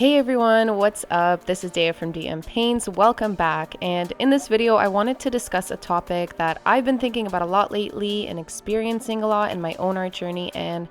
Hey everyone, what's up? This is Dea from DM Paints. Welcome back. And in this video, I wanted to discuss a topic that I've been thinking about a lot lately and experiencing a lot in my own art journey, and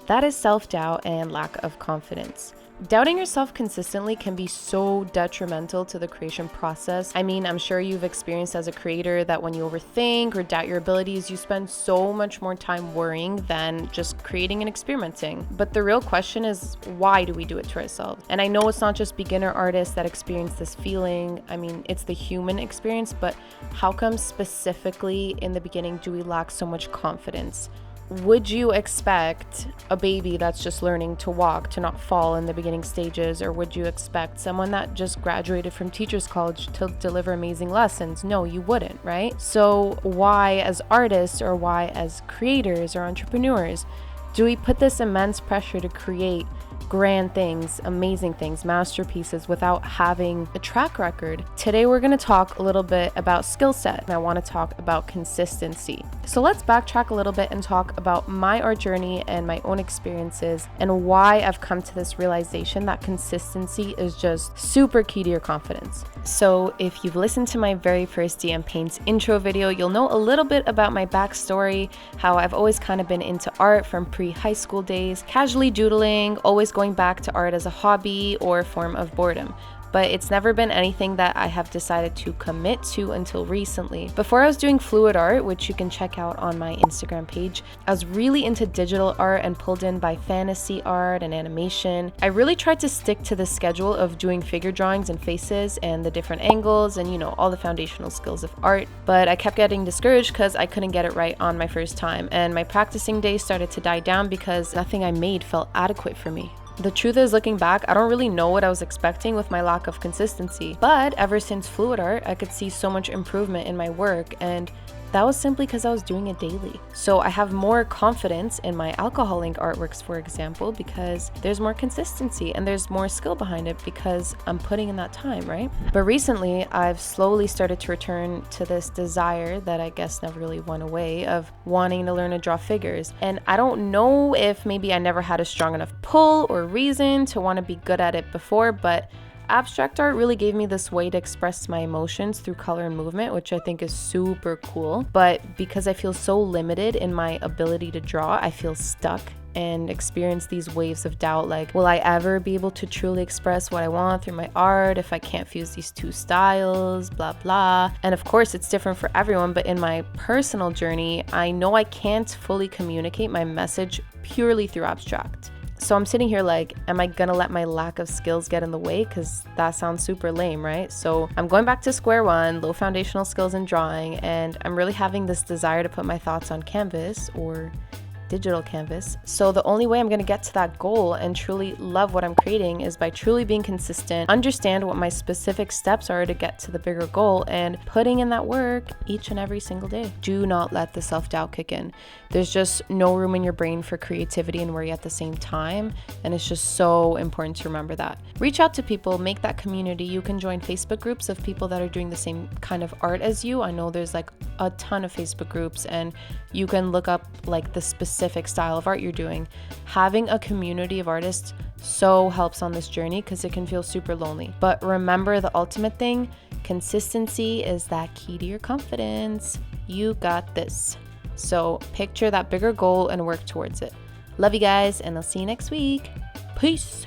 that is self-doubt and lack of confidence. Doubting yourself consistently can be so detrimental to the creation process. I mean, I'm sure you've experienced as a creator that when you overthink or doubt your abilities, you spend so much more time worrying than just creating and experimenting. But the real question is, why do we do it to ourselves? And I know it's not just beginner artists that experience this feeling. I mean, it's the human experience, but how come specifically in the beginning do we lack so much confidence? Would you expect a baby that's just learning to walk to not fall in the beginning stages? Or would you expect someone that just graduated from teachers college to deliver amazing lessons? No, you wouldn't, right? So why as artists or why as creators or entrepreneurs do we put this immense pressure to create grand things, amazing things, masterpieces without having a track record? Today we're going to talk a little bit about skill set, and I want to talk about consistency. So let's backtrack a little bit and talk about my art journey and my own experiences and why I've come to this realization that consistency is just super key to your confidence. So if you've listened to my very first DM Paints intro video, you'll know a little bit about my backstory, how I've always kind of been into art from pre-high school days, casually doodling, always going back to art as a hobby or a form of boredom. But it's never been anything that I have decided to commit to until recently. Before I was doing fluid art, which you can check out on my Instagram page, I was really into digital art and pulled in by fantasy art and animation. I really tried to stick to the schedule of doing figure drawings and faces and the different angles and, all the foundational skills of art. But I kept getting discouraged because I couldn't get it right on my first time. And my practicing days started to die down because nothing I made felt adequate for me. The truth is, looking back, I don't really know what I was expecting with my lack of consistency. But ever since fluid art, I could see so much improvement in my work, and that was simply because I was doing it daily. So I have more confidence in my alcohol ink artworks, for example, because there's more consistency and there's more skill behind it because I'm putting in that time, right? But recently, I've slowly started to return to this desire that I guess never really went away of wanting to learn to draw figures. And I don't know if maybe I never had a strong enough pull or reason to want to be good at it before, but abstract art really gave me this way to express my emotions through color and movement, which I think is super cool. But because I feel so limited in my ability to draw, I feel stuck and experience these waves of doubt, like, will I ever be able to truly express what I want through my art if I can't fuse these two styles, blah blah. And of course it's different for everyone, but in my personal journey, I know I can't fully communicate my message purely through abstract. So I'm sitting here like, am I gonna let my lack of skills get in the way? Because that sounds super lame, right? So I'm going back to square one, low foundational skills in drawing, and I'm really having this desire to put my thoughts on canvas or digital canvas. So the only way I'm going to get to that goal and truly love what I'm creating is by truly being consistent, understand what my specific steps are to get to the bigger goal, and putting in that work each and every single day. Do not let the self-doubt kick in. There's just no room in your brain for creativity and worry at the same time, and it's just so important to remember that. Reach out to people, make that community. You can join Facebook groups of people that are doing the same kind of art as you. I know there's like a ton of Facebook groups, and you can look up like the specific style of art you're doing. Having a community of artists so helps on this journey because it can feel super lonely. But remember, the ultimate thing, consistency is that key to your confidence. You got this. So picture that bigger goal and work towards it. Love you guys, and I'll see you next week. Peace.